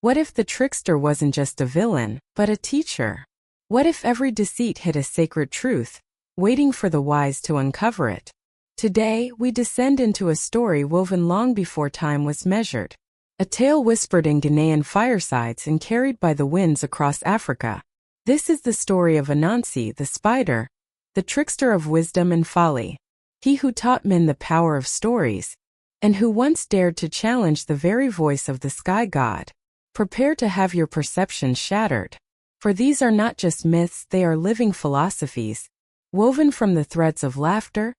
What if the trickster wasn't just a villain, but a teacher? What if every deceit hid a sacred truth, waiting for the wise to uncover it? Today, we descend into a story woven long before time was measured. A tale whispered in Ghanaian firesides and carried by the winds across Africa. This is the story of Anansi the Spider, the trickster of wisdom and folly. He who taught men the power of stories, and who once dared to challenge the very voice of the sky god. Prepare to have your perceptions shattered. For these are not just myths, they are living philosophies, woven from the threads of laughter,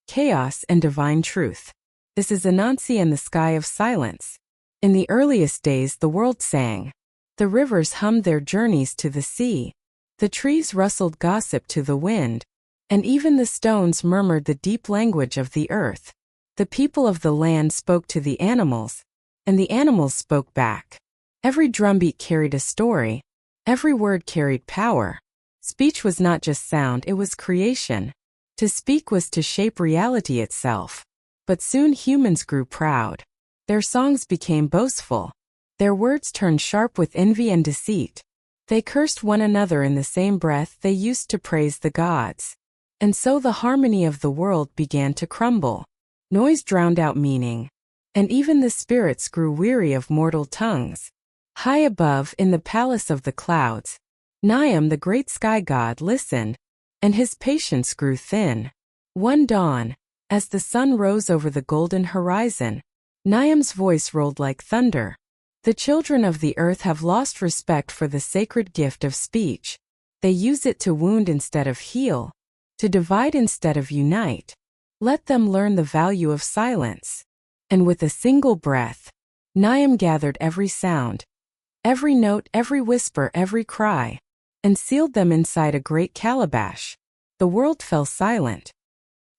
chaos, and divine truth. This is Anansi and the Sky of Silence. In the earliest days the world sang. The rivers hummed their journeys to the sea. The trees rustled gossip to the wind, and even the stones murmured the deep language of the earth. The people of the land spoke to the animals, and the animals spoke back. Every drumbeat carried a story. Every word carried power. Speech was not just sound, it was creation. To speak was to shape reality itself. But soon humans grew proud. Their songs became boastful. Their words turned sharp with envy and deceit. They cursed one another in the same breath they used to praise the gods. And so the harmony of the world began to crumble. Noise drowned out meaning. And even the spirits grew weary of mortal tongues. High above, in the palace of the clouds, Nyame, the great sky god, listened, and his patience grew thin. One dawn, as the sun rose over the golden horizon, Nyame's voice rolled like thunder. The children of the earth have lost respect for the sacred gift of speech. They use it to wound instead of heal, to divide instead of unite. Let them learn the value of silence. And with a single breath, Nyame gathered every sound, every note, every whisper, every cry, and sealed them inside a great calabash. The world fell silent.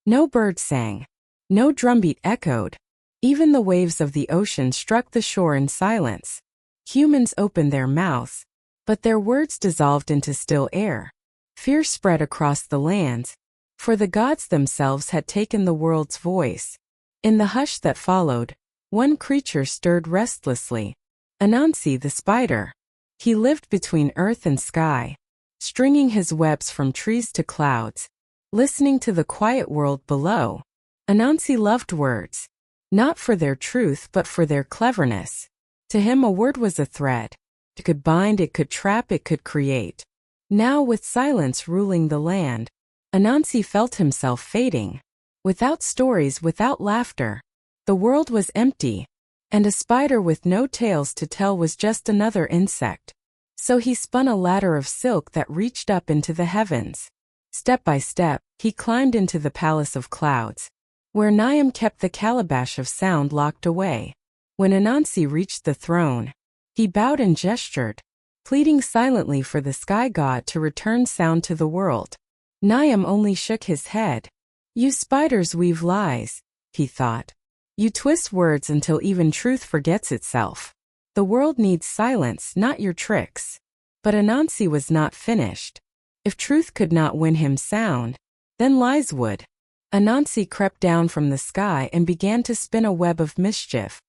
No bird sang. No drumbeat echoed. Even the waves of the ocean struck the shore in silence. Humans opened their mouths, but their words dissolved into still air. Fear spread across the lands, for the gods themselves had taken the world's voice. In the hush that followed, one creature stirred restlessly. Anansi the Spider. He lived between earth and sky, stringing his webs from trees to clouds, listening to the quiet world below. Anansi loved words, not for their truth but for their cleverness. To him a word was a thread. It could bind, it could trap, it could create. Now, with silence ruling the land, Anansi felt himself fading. Without stories, without laughter, the world was empty. And a spider with no tales to tell was just another insect. So he spun a ladder of silk that reached up into the heavens. Step by step, he climbed into the palace of clouds, where Nyame kept the calabash of sound locked away. When Anansi reached the throne, he bowed and gestured, pleading silently for the sky god to return sound to the world. Nyame only shook his head. "You spiders weave lies," he thought. "You twist words until even truth forgets itself. The world needs silence, not your tricks." But Anansi was not finished. If truth could not win him sound, then lies would. Anansi crept down from the sky and began to spin a web of mischief.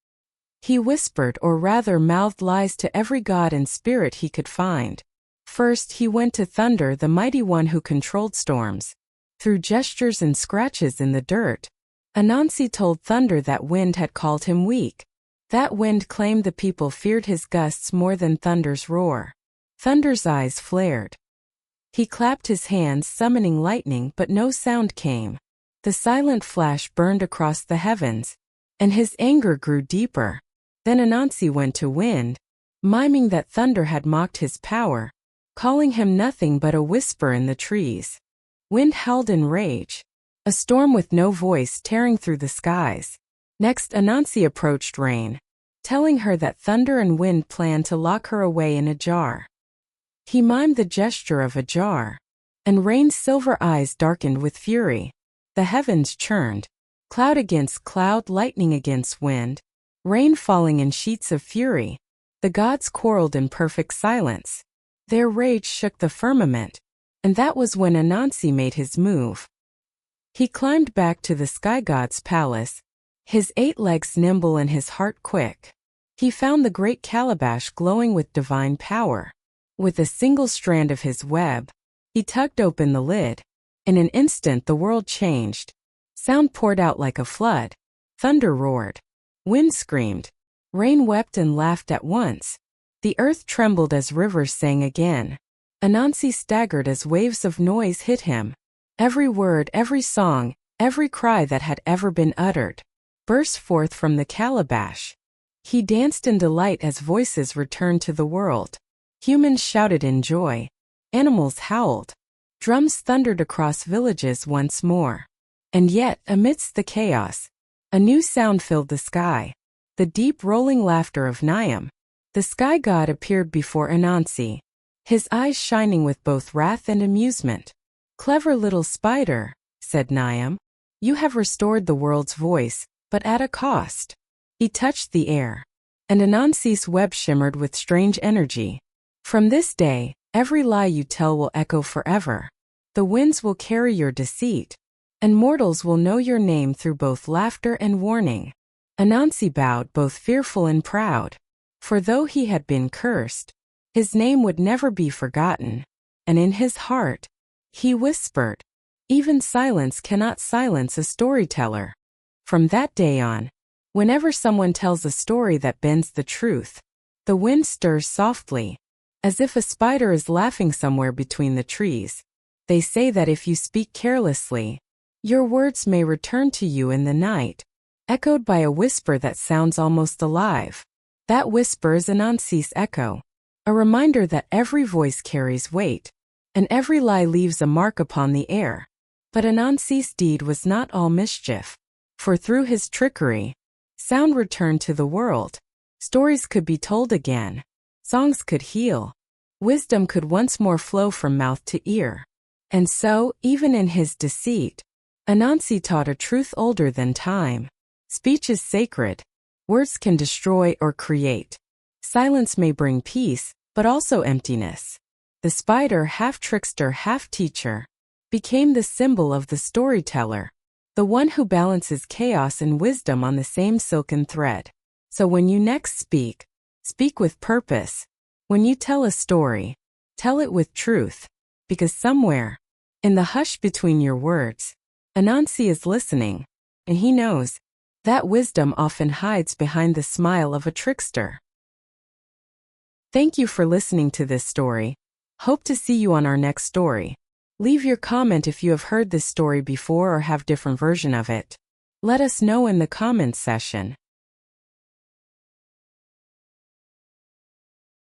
He whispered, or rather mouthed, lies to every god and spirit he could find. First he went to Thunder, the mighty one who controlled storms. Through gestures and scratches in the dirt, Anansi told Thunder that wind had called him weak. That wind claimed the people feared his gusts more than Thunder's roar. Thunder's eyes flared. He clapped his hands, summoning lightning, but no sound came. The silent flash burned across the heavens, and his anger grew deeper. Then Anansi went to Wind, miming that Thunder had mocked his power, calling him nothing but a whisper in the trees. Wind howled in rage, a storm with no voice tearing through the skies. Next Anansi approached Rain, telling her that Thunder and Wind planned to lock her away in a jar. He mimed the gesture of a jar, and Rain's silver eyes darkened with fury. The heavens churned, cloud against cloud, lightning against wind, rain falling in sheets of fury. The gods quarreled in perfect silence. Their rage shook the firmament, and that was when Anansi made his move. He climbed back to the sky god's palace, his 8 legs nimble and his heart quick. He found the great calabash glowing with divine power. With a single strand of his web, he tugged open the lid. In an instant the world changed. Sound poured out like a flood. Thunder roared. Wind screamed. Rain wept and laughed at once. The earth trembled as rivers sang again. Anansi staggered as waves of noise hit him. Every word, every song, every cry that had ever been uttered burst forth from the calabash. He danced in delight as voices returned to the world. Humans shouted in joy. Animals howled. Drums thundered across villages once more. And yet, amidst the chaos, a new sound filled the sky. The deep rolling laughter of Nyame. The sky god appeared before Anansi, his eyes shining with both wrath and amusement. "Clever little spider," said Nyame. "You have restored the world's voice, but at a cost." He touched the air, and Anansi's web shimmered with strange energy. "From this day, every lie you tell will echo forever. The winds will carry your deceit, and mortals will know your name through both laughter and warning." Anansi bowed, both fearful and proud, for though he had been cursed, his name would never be forgotten, and in his heart, he whispered, "Even silence cannot silence a storyteller." From that day on, whenever someone tells a story that bends the truth, the wind stirs softly, as if a spider is laughing somewhere between the trees. They say that if you speak carelessly, your words may return to you in the night, echoed by a whisper that sounds almost alive. That whisper is Anansi's echo, a reminder that every voice carries weight, and every lie leaves a mark upon the air. But Anansi's deed was not all mischief, for through his trickery, sound returned to the world. Stories could be told again. Songs could heal. Wisdom could once more flow from mouth to ear. And so, even in his deceit, Anansi taught a truth older than time. Speech is sacred. Words can destroy or create. Silence may bring peace, but also emptiness. The spider, half trickster, half teacher, became the symbol of the storyteller, the one who balances chaos and wisdom on the same silken thread. So when you next speak, speak with purpose. When you tell a story, tell it with truth, because somewhere, in the hush between your words, Anansi is listening, and he knows that wisdom often hides behind the smile of a trickster. Thank you for listening to this story. Hope to see you on our next story. Leave your comment if you have heard this story before or have different version of it. Let us know in the comments section.